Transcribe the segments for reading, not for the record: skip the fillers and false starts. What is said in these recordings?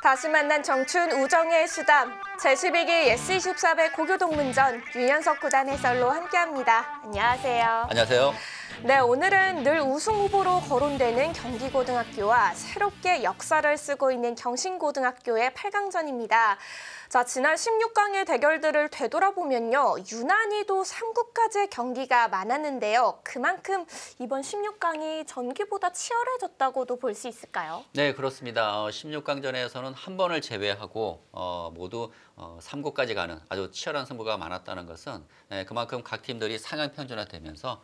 다시 만난 정춘 우정의 수담 제12기 예스24배 고교동문전 윤현석 구단 해설로 함께합니다. 안녕하세요. 안녕하세요. 네, 오늘은 늘 우승 후보로 거론되는 경기고등학교와 새롭게 역사를 쓰고 있는 경신고등학교의 8강전입니다. 자, 지난 16강의 대결들을 되돌아보면요. 유난히도 3구까지의 경기가 많았는데요. 그만큼 이번 16강이 전기보다 치열해졌다고도 볼 수 있을까요? 네, 그렇습니다. 16강전에서는 한 번을 제외하고 모두 3구까지 가는 아주 치열한 승부가 많았다는 것은 그만큼 각 팀들이 상향 평준화되면서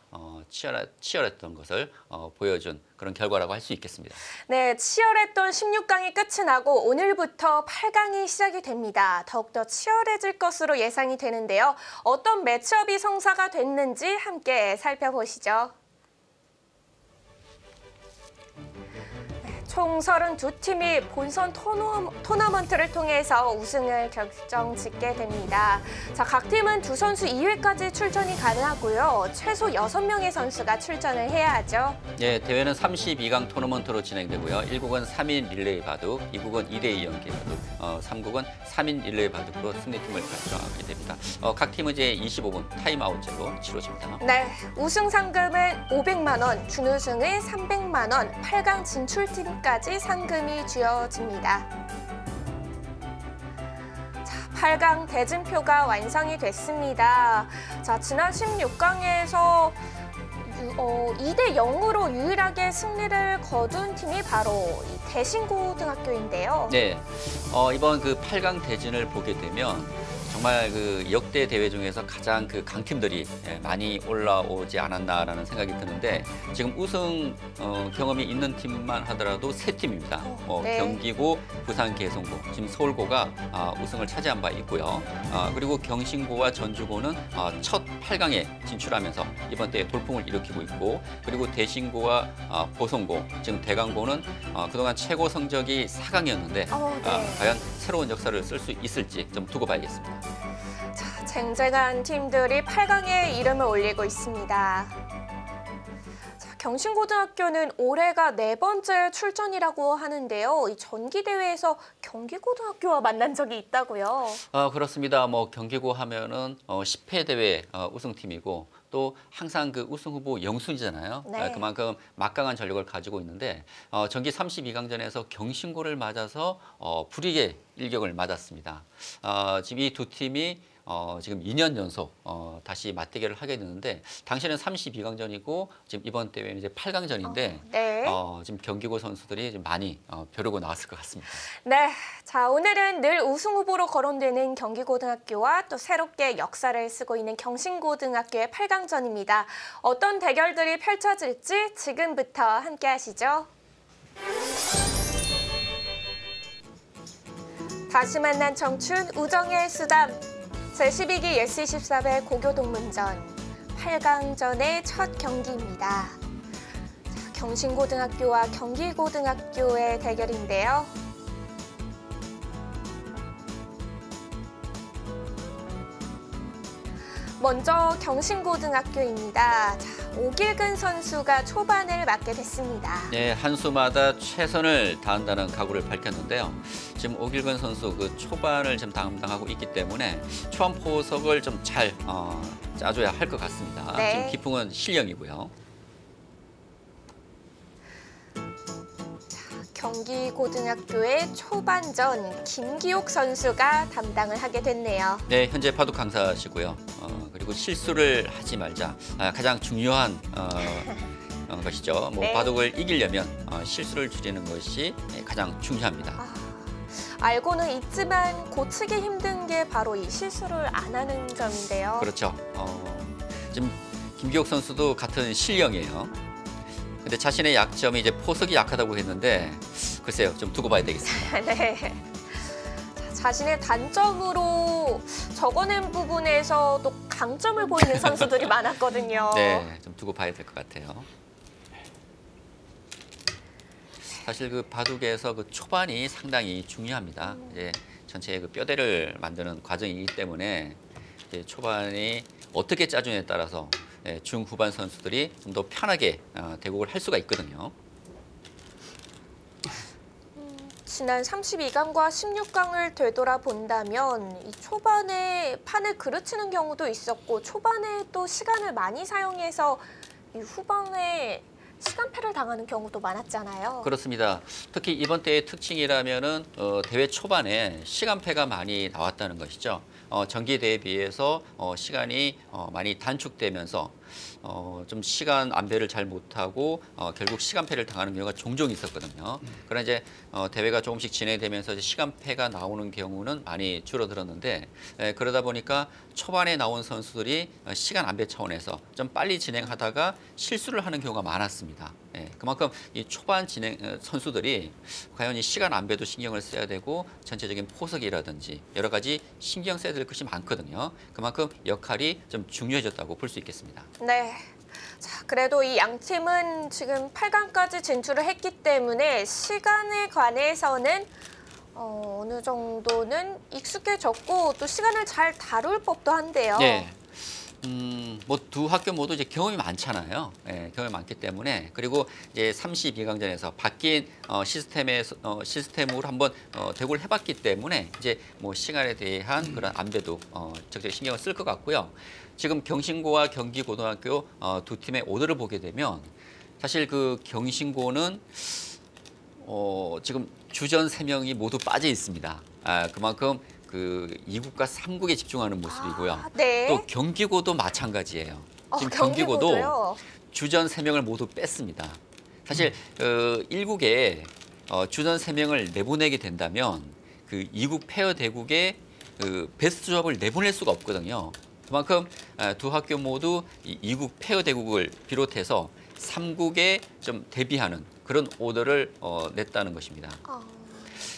치열했던 것을 보여준 그런 결과라고 할 수 있겠습니다. 네, 치열했던 16강이 끝이 나고 오늘부터 8강이 시작이 됩니다. 더욱더 치열해질 것으로 예상이 되는데요. 어떤 매치업이 성사가 됐는지 함께 살펴보시죠. 총 32팀이 본선 토너먼트를 통해서 우승을 결정짓게 됩니다. 자, 각 팀은 두 선수 2회까지 출전이 가능하고요. 최소 6명의 선수가 출전을 해야 하죠. 네, 대회는 32강 토너먼트로 진행되고요. 1국은 3인 릴레이 바둑, 2국은 2대2 연기 바둑, 3국은 3인 릴레이 바둑으로 승리팀을 결정하게 됩니다. 각 팀은 이제 25분 타임아웃제로 치러집니다. 네, 우승 상금은 500만 원, 준우승은 300만 원, 8강 진출팀까지 상금이 쥐어집니다. 자, 8강 대진표가 완성이 됐습니다. 자, 지난 16강에서 2대 0으로 유일하게 승리를 거둔 팀이 바로 이 대신고등학교인데요. 네, 이번 그 8강 대진을 보게 되면 정말 그 역대 대회 중에서 가장 그 강팀들이 많이 올라오지 않았나라는 생각이 드는데 지금 우승 경험이 있는 팀만 하더라도 3팀입니다. 네. 경기고, 부산 개성고, 지금 서울고가 우승을 차지한 바 있고요. 그리고 경신고와 전주고는 첫 8강에 진출하면서 이번 대회 돌풍을 일으키고 있고, 그리고 대신고와 보성고, 지금 대강고는 그동안 최고 성적이 4강이었는데 네. 과연 새로운 역사를 쓸 수 있을지 좀 두고 봐야겠습니다. 자, 쟁쟁한 팀들이 8강에 이름을 올리고 있습니다. 자, 경신고등학교는 올해가 4번째 출전이라고 하는데요. 이 전기대회에서 경기고등학교와 만난 적이 있다고요? 그렇습니다. 경기고 하면은 10회 대회 우승팀이고 또 항상 그 우승 후보 영순이잖아요. 네. 그만큼 막강한 전력을 가지고 있는데 전기 32강전에서 경신고를 맞아서 불이익의 일격을 맞았습니다. 지금 이 두 팀이 지금 2년 연속 다시 맞대결을 하게 되는데 당시에는 32강전이고 지금 이번 대회는 이제 8강전인데 네. 지금 경기고 선수들이 좀 많이 벼르고 나왔을 것 같습니다. 네, 자, 오늘은 늘 우승 후보로 거론되는 경기고등학교와 또 새롭게 역사를 쓰고 있는 경신고등학교의 8강전입니다. 어떤 대결들이 펼쳐질지 지금부터 함께 하시죠. 다시 만난 청춘 우정의 수담 제12기 예스24배 고교동문전 8강전의 첫 경기입니다. 자, 경신고등학교와 경기고등학교의 대결인데요. 먼저 경신고등학교입니다. 자, 오길근 선수가 초반을 맡게 됐습니다. 네, 한 수마다 최선을 다한다는 각오를 밝혔는데요. 지금 오길근 선수 그 초반을 지금 담당하고 있기 때문에 초반 포석을 좀 잘 짜줘야 할 것 같습니다. 네. 지금 기풍은 실령이고요. 경기고등학교의 초반전 김기옥 선수가 담당을 하게 됐네요. 네, 현재 바둑 강사시고요. 그리고 실수를 하지 말자. 가장 중요한 것이죠. 네. 바둑을 이기려면 실수를 줄이는 것이 가장 중요합니다. 알고는 있지만 고치기 힘든 게 바로 이 실수를 안 하는 점인데요. 그렇죠. 지금 김기옥 선수도 같은 실력이에요. 근데 자신의 약점이 이제 포석이 약하다고 했는데 글쎄요, 좀 두고 봐야 되겠습니다. 네. 자, 자신의 단점으로 적어낸 부분에서 또 강점을 보이는 선수들이 많았거든요. 네, 좀 두고 봐야 될 것 같아요. 사실 그 바둑에서 그 초반이 상당히 중요합니다. 이제 전체의 그 뼈대를 만드는 과정이기 때문에 이제 초반이 어떻게 짜주냐에 따라서 중후반 선수들이 좀 더 편하게 대국을 할 수가 있거든요. 지난 32강과 16강을 되돌아본다면 이 초반에 판을 그르치는 경우도 있었고 초반에 또 시간을 많이 사용해서 이 후반에 시간패를 당하는 경우도 많았잖아요. 그렇습니다. 특히 이번 대회의 특징이라면은 대회 초반에 시간패가 많이 나왔다는 것이죠. 정기 대회에 비해서 시간이 많이 단축되면서 좀 시간 안배를 잘 못하고 결국 시간패를 당하는 경우가 종종 있었거든요. 그러나 이제 대회가 조금씩 진행되면서 이제 시간패가 나오는 경우는 많이 줄어들었는데 그러다 보니까 초반에 나온 선수들이 시간 안배 차원에서 좀 빨리 진행하다가 실수를 하는 경우가 많았습니다. 그만큼 이 초반 진행 선수들이 과연 이 시간 안배도 신경을 써야 되고 전체적인 포석이라든지 여러 가지 신경 써야 될 것이 많거든요. 그만큼 역할이 좀 중요해졌다고 볼 수 있겠습니다. 네. 자, 그래도 이 양 팀은 지금 8강까지 진출을 했기 때문에 시간에 관해서는 어느 정도는 익숙해졌고 또 시간을 잘 다룰 법도 한데요. 네. 뭐 두 학교 모두 이제 경험이 많잖아요. 경험이 많기 때문에 그리고 이제 32강전에서 바뀐 시스템으로 한번 대구를 해봤기 때문에 이제 뭐 시간에 대한 그런 안배도 적절히 신경을 쓸 것 같고요. 지금 경신고와 경기고등학교 두 팀의 오더를 보게 되면 사실 그 경신고는 지금 주전 3명이 모두 빠져 있습니다. 그만큼 그 2국과 3국에 집중하는 모습이고요. 네. 또 경기고도 마찬가지예요. 지금 경기고도요? 주전 3명을 모두 뺐습니다. 사실 1국에 주전 3명을 내보내게 된다면 그 2국 페어 대국에 그 베스트 조합을 내보낼 수가 없거든요. 그만큼 두 학교 모두 이 2국 페어 대국을 비롯해서 3국에 좀 대비하는 그런 오더를 냈다는 것입니다.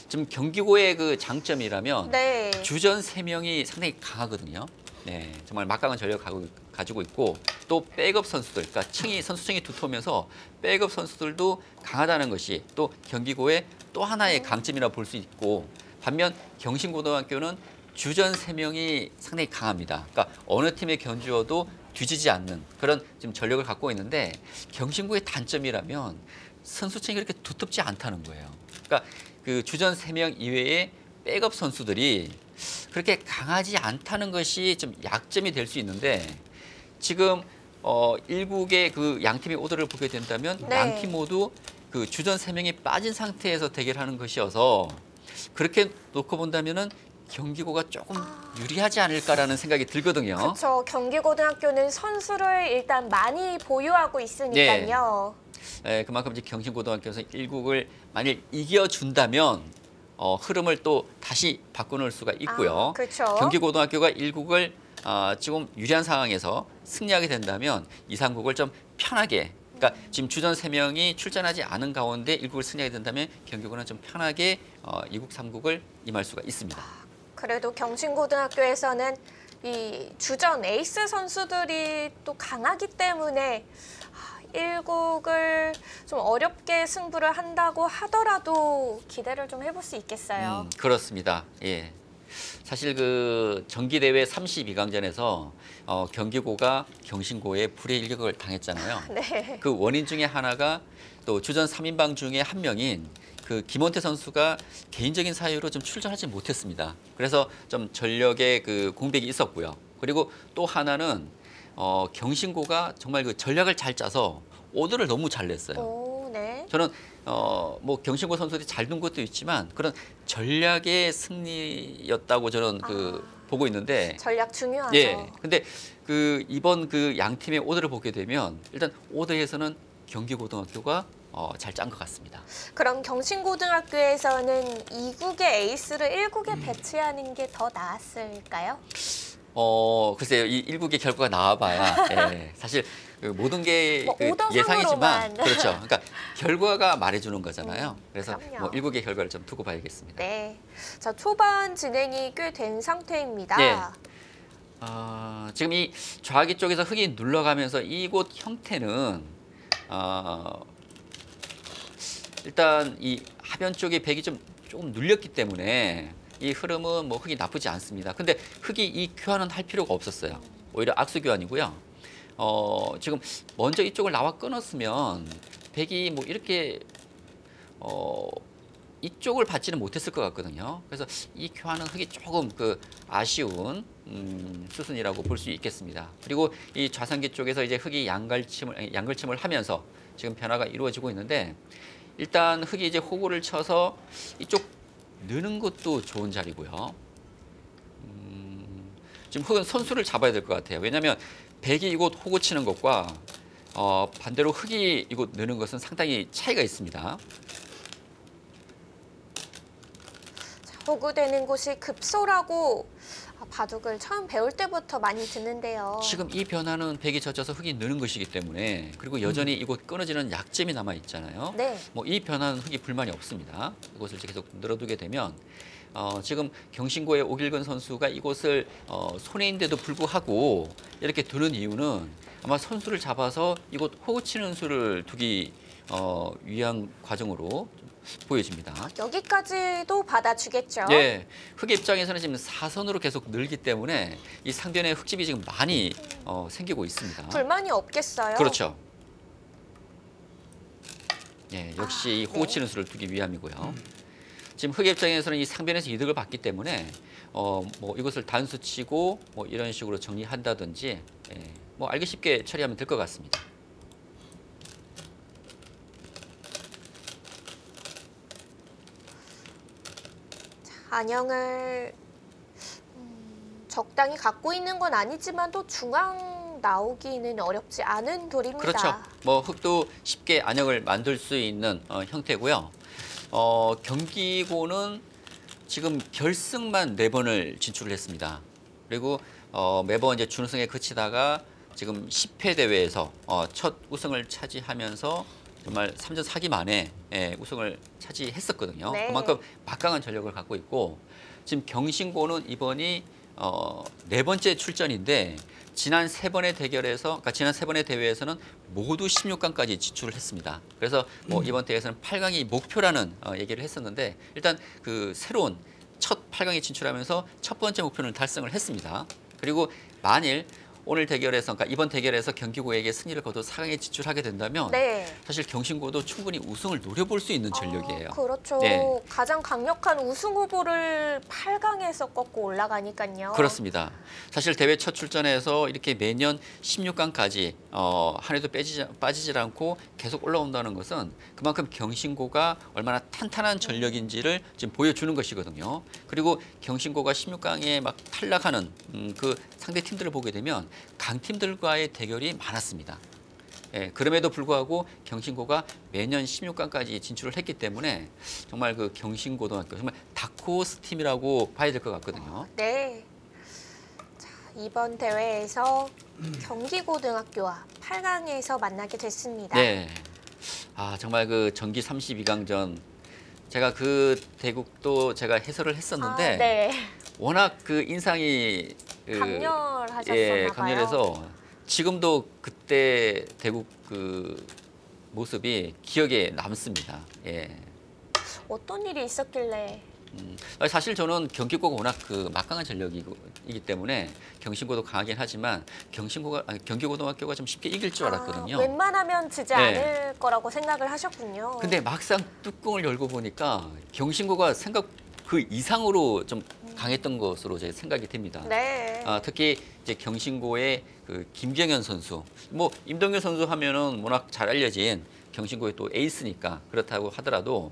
지금 경기고의 그 장점이라면 네. 주전 3명이 상당히 강하거든요. 네, 정말 막강한 전력을 가지고 있고 또 백업 선수들, 그러니까 선수층이 두터우면서 백업 선수들도 강하다는 것이 또 경기고의 또 하나의 강점이라 볼 수 있고 반면 경신고등학교는 주전 3명이 상당히 강합니다. 그러니까 어느 팀에 견주어도 뒤지지 않는 그런 지금 전력을 갖고 있는데 경신고의 단점이라면 선수층이 그렇게 두텁지 않다는 거예요. 그러니까 그 주전 3명 이외에 백업 선수들이 그렇게 강하지 않다는 것이 좀 약점이 될 수 있는데 지금 1국의 그 양 팀의 오더를 보게 된다면 네. 양 팀 모두 그 주전 3명이 빠진 상태에서 대결하는 것이어서 그렇게 놓고 본다면은 경기고가 조금 유리하지 않을까라는 생각이 들거든요. 그렇죠. 경기고등학교는 선수를 일단 많이 보유하고 있으니까요. 그만큼 이제 경신고등학교에서 1국을 만일 이겨준다면 흐름을 또 다시 바꿔놓을 수가 있고요. 그렇죠. 경기고등학교가 1국을 지금 유리한 상황에서 승리하게 된다면 2, 3국을 좀 편하게 그러니까 지금 주전 3명이 출전하지 않은 가운데 1국을 승리하게 된다면 경기고는 좀 편하게 2국, 3국을 임할 수가 있습니다. 그래도 경신고등학교에서는 이 주전 에이스 선수들이 또 강하기 때문에 1국을 좀 어렵게 승부를 한다고 하더라도 기대를 좀 해볼 수 있겠어요. 그렇습니다. 예. 사실 그 정기대회 32강전에서 경기고가 경신고에 불의 일격을 당했잖아요. 네. 그 원인 중에 하나가 또 주전 3인방 중에 한 명인 그 김원태 선수가 개인적인 사유로 좀 출전하지 못했습니다. 그래서 좀 전력의 그 공백이 있었고요. 그리고 또 하나는 경신고가 정말 그 전략을 잘 짜서 오더를 너무 잘 냈어요. 오, 네. 저는 뭐 경신고 선수들이 잘 둔 것도 있지만 그런 전략의 승리였다고 저는 보고 있는데 전략 중요하죠. 예. 근데 그 이번 그 양 팀의 오더를 보게 되면 일단 오더에서는 경기고등학교가 잘 짠 것 같습니다. 그럼 경신고등학교에서는 2국의 에이스를 1국에 배치하는 게 더 나았을까요? 글쎄요. 이 1국의 결과가 나와봐야 예, 사실 그 모든 게 뭐 그 오더상으로만. 예상이지만 그렇죠. 그러니까 결과가 말해주는 거잖아요. 그래서 그럼요. 뭐 1국의 결과를 좀 두고 봐야겠습니다. 네. 자, 초반 진행이 꽤 된 상태입니다. 네. 지금 이 좌기 쪽에서 흙이 눌러가면서 이곳 형태는 일단 이 하변 쪽에 백이 조금 눌렸기 때문에 이 흐름은 뭐 흙이 나쁘지 않습니다. 근데 흙이 이 교환은 할 필요가 없었어요. 오히려 악수 교환이고요. 지금 먼저 이쪽을 나와 끊었으면 백이 뭐 이렇게 이쪽을 받지는 못했을 것 같거든요. 그래서 이 교환은 흙이 조금 아쉬운 수순이라고 볼 수 있겠습니다. 그리고 이 좌상기 쪽에서 이제 흙이 양걸침을 하면서 지금 변화가 이루어지고 있는데 일단 흙이 이제 호구를 쳐서 이쪽 느는 것도 좋은 자리고요. 지금 흙은 선수를 잡아야 될 것 같아요. 왜냐하면 백이 이곳 호구 치는 것과 반대로 흙이 이곳 느는 것은 상당히 차이가 있습니다. 호구되는 곳이 급소라고 바둑을 처음 배울 때부터 많이 듣는데요. 지금 이 변화는 백이 젖어서 흙이 느는 것이기 때문에 그리고 여전히 이곳 끊어지는 약점이 남아 있잖아요. 네. 뭐 이 변화는 흙이 불만이 없습니다. 이곳을 계속 늘어두게 되면 지금 경신고의 오길근 선수가 이곳을 손해인데도 불구하고 이렇게 두는 이유는 아마 선수를 잡아서 이곳 호구 치는 수를 두기 위한 과정으로 보여집니다. 여기까지도 받아주겠죠. 예, 흙의 입장에서는 지금 사선으로 계속 늘기 때문에 이 상변에 흙집이 지금 많이 생기고 있습니다. 불만이 없겠어요. 그렇죠. 예, 역시 이 호구 네. 치는 수를 두기 위함이고요. 지금 흙의 입장에서는 이 상변에서 이득을 받기 때문에 뭐 이것을 단수 치고 뭐 이런 식으로 정리한다든지 뭐 알기 쉽게 처리하면 될 것 같습니다. 안영을 적당히 갖고 있는 건 아니지만 또 중앙 나오기는 어렵지 않은 돌입니다. 그렇죠. 뭐 흙도 쉽게 안역을 만들 수 있는 형태고요. 경기고는 지금 결승만 4번을 진출을 했습니다. 그리고 매번 이제 준우승에 그치다가 지금 10회 대회에서 첫 우승을 차지하면서 정말 3전 4기 만에 우승을 차지했었거든요. 네. 그만큼 막강한 전력을 갖고 있고 지금 경신고는 이번이 4번째 출전인데 지난 3번의 대결에서 그러니까 지난 3번의 대회에서는 모두 16강까지 진출을 했습니다. 그래서 뭐 이번 대회에서는 8강이 목표라는 얘기를 했었는데 일단 그 새로운 첫 8강에 진출하면서 첫 번째 목표는 달성을 했습니다. 그리고 만일 오늘 대결에서 그러니까 이번 대결에서 경기고에게 승리를 거둬 4강에 진출하게 된다면 네. 사실 경신고도 충분히 우승을 노려볼 수 있는 전력이에요. 그렇죠. 네. 가장 강력한 우승 후보를 8강에서 꺾고 올라가니까요. 그렇습니다. 사실 대회 첫 출전에서 이렇게 매년 16강까지 한 해도 빠지질 않고 계속 올라온다는 것은 그만큼 경신고가 얼마나 탄탄한 전력인지를 지금 보여주는 것이거든요. 그리고 경신고가 16강에 막 탈락하는 그 상대 팀들을 보게 되면 강팀들과의 대결이 많았습니다. 예, 그럼에도 불구하고 경신고가 매년 16강까지 진출을 했기 때문에 정말 그 경신고등학교 정말 다크호스 팀이라고 봐야 될 것 같거든요. 네. 자, 이번 대회에서 경기고등학교와 8강에서 만나게 됐습니다. 네. 아, 정말 그 정기 32강전 제가 그 대국도 제가 해설을 했었는데 네. 워낙 그 인상이 강렬하셨었나 예, 봐요. 강렬해서 지금도 그때 대국 그 모습이 기억에 남습니다. 예. 어떤 일이 있었길래 사실 저는 경기고가 워낙 그 막강한 전력이기 때문에 경신고도 강하긴 하지만 경기고등학교가 좀 쉽게 이길 줄 알았거든요. 웬만하면 지지 네. 않을 거라고 생각을 하셨군요. 근데 막상 뚜껑을 열고 보니까 경신고가 생각 그 이상으로 좀 강했던 것으로 제 생각이 됩니다. 네. 특히 이제 경신고의 그 김경현 선수, 뭐 임동현 선수 하면은 워낙 잘 알려진 경신고의 또 에이스니까 그렇다고 하더라도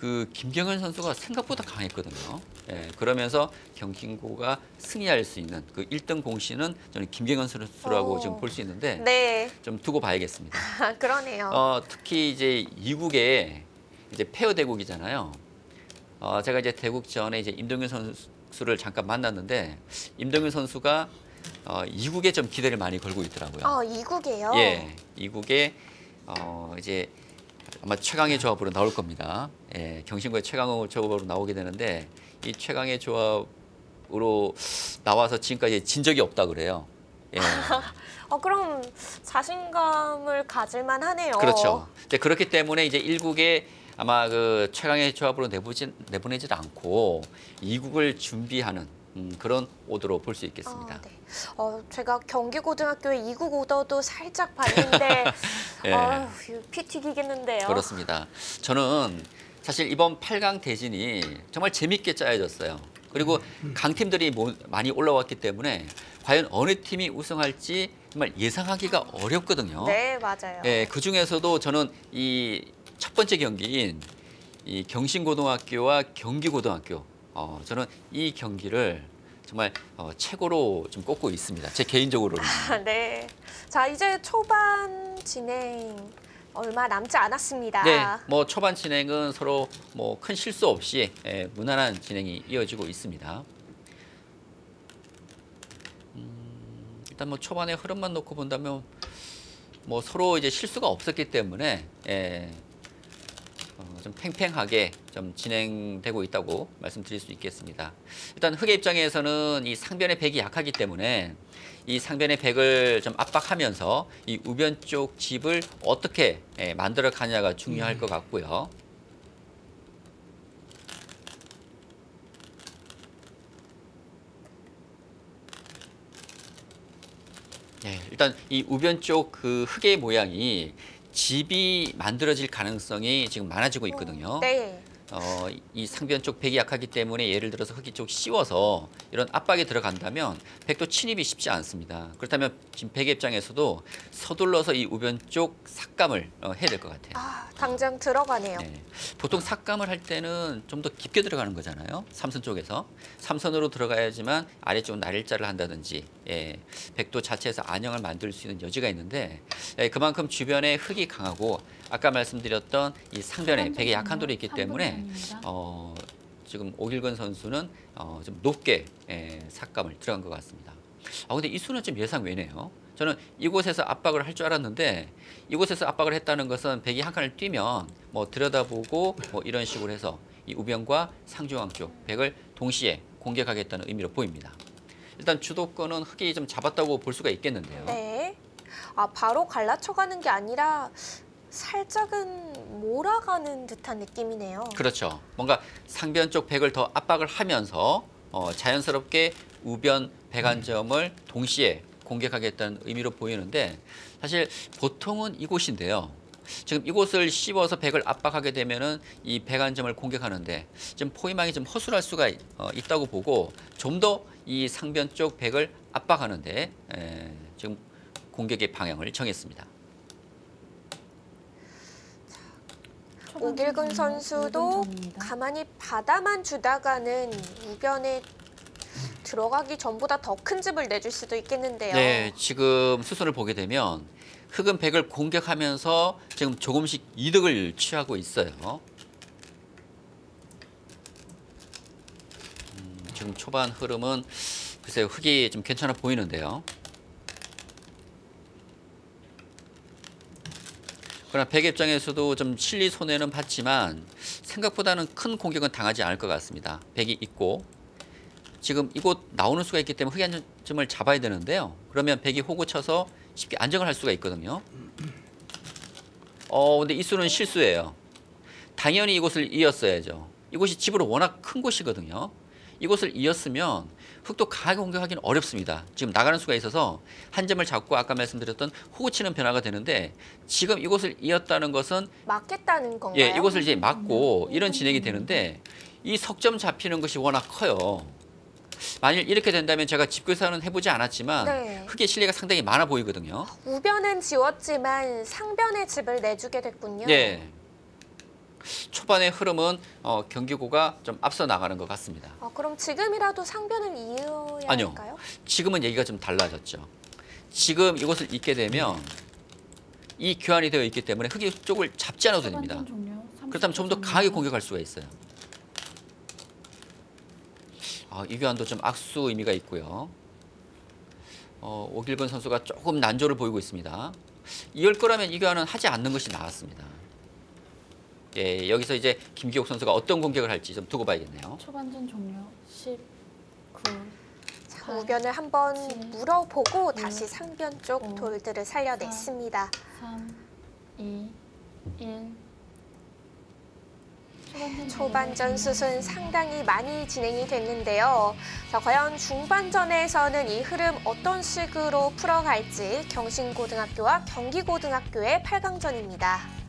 그 김경현 선수가 생각보다 강했거든요. 예, 그러면서 경신고가 승리할 수 있는 그 1등 공신은 저는 김경현 선수라고 지금 볼 수 있는데 네. 좀 두고 봐야겠습니다. 그러네요. 특히 이제 이국의 이제 페어 대국이잖아요. 제가 이제 대국 전에 이제 임동현 선수를 잠깐 만났는데 임동현 선수가 이국에 좀 기대를 많이 걸고 있더라고요. 이국이에요? 예, 이국에 이제 아마 최강의 조합으로 나올 겁니다. 예, 경신고의 최강의 조합으로 나오게 되는데 이 최강의 조합으로 나와서 지금까지 진 적이 없다 그래요. 예. 그럼 자신감을 가질만 하네요. 그렇죠. 이제 그렇기 때문에 이제 1국에 아마 그 최강의 조합으로 내보내질 않고 2국을 준비하는 그런 오더로 볼 수 있겠습니다. 네. 제가 경기고등학교의 2국 오더도 살짝 봤는데 예. 피 튀기겠는데요. 그렇습니다. 저는 사실 이번 8강 대진이 정말 재밌게 짜여졌어요. 그리고 강팀들이 많이 올라왔기 때문에 과연 어느 팀이 우승할지 정말 예상하기가 어렵거든요. 네, 맞아요. 예, 그 중에서도 저는 이 첫 번째 경기인 이 경신고등학교와 경기고등학교, 저는 이 경기를 정말 최고로 좀 꼽고 있습니다. 제 개인적으로는. 네. 자, 이제 초반 진행 얼마 남지 않았습니다. 네, 뭐 초반 진행은 서로 뭐 큰 실수 없이 무난한 진행이 이어지고 있습니다. 일단 뭐 초반의 흐름만 놓고 본다면 뭐 서로 이제 실수가 없었기 때문에 좀 팽팽하게 좀 진행되고 있다고 말씀드릴 수 있겠습니다. 일단 흑의 입장에서는 이 상변의 백이 약하기 때문에 이 상변의 백을 좀 압박하면서 이 우변 쪽 집을 어떻게 만들어 가냐가 중요할 것 같고요. 네, 일단 이 우변 쪽 그 흑의 모양이 집이 만들어질 가능성이 지금 많아지고 있거든요. 네. 이 상변 쪽 백이 약하기 때문에 예를 들어서 흑이 쪽 씌워서 이런 압박이 들어간다면 백도 침입이 쉽지 않습니다. 그렇다면 지금 백의 입장에서도 서둘러서 이 우변 쪽 삭감을 해야 될 것 같아요. 아, 당장 들어가네요. 네. 보통 삭감을 할 때는 좀 더 깊게 들어가는 거잖아요. 삼선 쪽에서. 삼선으로 들어가야지만 아래쪽 날일자를 한다든지 백도 자체에서 안형을 만들 수 있는 여지가 있는데 그만큼 주변에 흙이 강하고 아까 말씀드렸던 이 상변에 백의 약한 돌이 있기 때문에 지금 오길근 선수는 좀 높게 삭감을 들어간 것 같습니다. 근데 이 수는 좀 예상 외네요. 저는 이곳에서 압박을 할 줄 알았는데 이곳에서 압박을 했다는 것은 백이 한 칸을 뛰면 뭐 들여다보고 뭐 이런 식으로 해서 이 우변과 상중앙 쪽 백을 동시에 공격하겠다는 의미로 보입니다. 일단 주도권은 흑이 좀 잡았다고 볼 수가 있겠는데요. 네. 아, 바로 갈라쳐가는 게 아니라 살짝은 몰아가는 듯한 느낌이네요. 그렇죠. 뭔가 상변 쪽 백을 더 압박을 하면서 자연스럽게 우변 백 한 점을 동시에 공격하겠다는 의미로 보이는데 사실 보통은 이곳인데요. 지금 이곳을 씹어서 백을 압박하게 되면은 이 백 한 점을 공격하는데 지금 포위망이 좀 허술할 수가 있다고 보고 좀 더 이 상변 쪽 백을 압박하는데 지금 공격의 방향을 정했습니다. 오길근 선수도 가만히 받아만 주다가는 우변에 들어가기 전보다 더 큰 집을 내줄 수도 있겠는데요. 네, 지금 수순을 보게 되면 흑은 백을 공격하면서 지금 조금씩 이득을 취하고 있어요. 지금 초반 흐름은 글쎄요, 흑이 좀 괜찮아 보이는데요. 그러나 백 입장에서도 좀 실리 손해는 봤지만 생각보다는 큰 공격은 당하지 않을 것 같습니다. 백이 있고 지금 이곳 나오는 수가 있기 때문에 흑이 한 점을 잡아야 되는데요. 그러면 백이 호구 쳐서 쉽게 안정을 할 수가 있거든요. 근데 이 수는 실수예요. 당연히 이곳을 이었어야죠. 이곳이 집으로 워낙 큰 곳이거든요. 이곳을 이었으면 흑도 강하게 공격하기는 어렵습니다. 지금 나가는 수가 있어서 한 점을 잡고 아까 말씀드렸던 호구 치는 변화가 되는데 지금 이곳을 이었다는 것은 막겠다는 건가요? 예, 이곳을 이제 막고 이런 진행이 되는데 이 석점 잡히는 것이 워낙 커요. 만일 이렇게 된다면 제가 집교사는 해보지 않았지만 네. 흑의 실리가 상당히 많아 보이거든요. 우변은 지웠지만 상변에 집을 내주게 됐군요. 네. 초반의 흐름은 경기고가 좀 앞서 나가는 것 같습니다. 그럼 지금이라도 상변을 이어야 아니요. 할까요? 지금은 얘기가 좀 달라졌죠. 지금 이곳을 잇게 되면 이 교환이 되어 있기 때문에 흑의 쪽을 잡지 않아도 됩니다. 그렇다면 좀 더 강하게 공격할 수가 있어요. 이 교환도 좀 악수 의미가 있고요. 오길근 선수가 조금 난조를 보이고 있습니다. 이럴 거라면 이 교환은 하지 않는 것이 나았습니다. 예, 여기서 이제 김기옥 선수가 어떤 공격을 할지 좀 두고 봐야겠네요. 초반전 종료 10, 9, 자, 우변을 한번 물어보고 6, 다시 상변 쪽 5, 돌들을 살려냈습니다. 3, 2, 1. 초반전 수순 상당히 많이 진행이 됐는데요. 자, 과연 중반전에서는 이 흐름 어떤 식으로 풀어갈지 경신고등학교와 경기고등학교의 8강전입니다.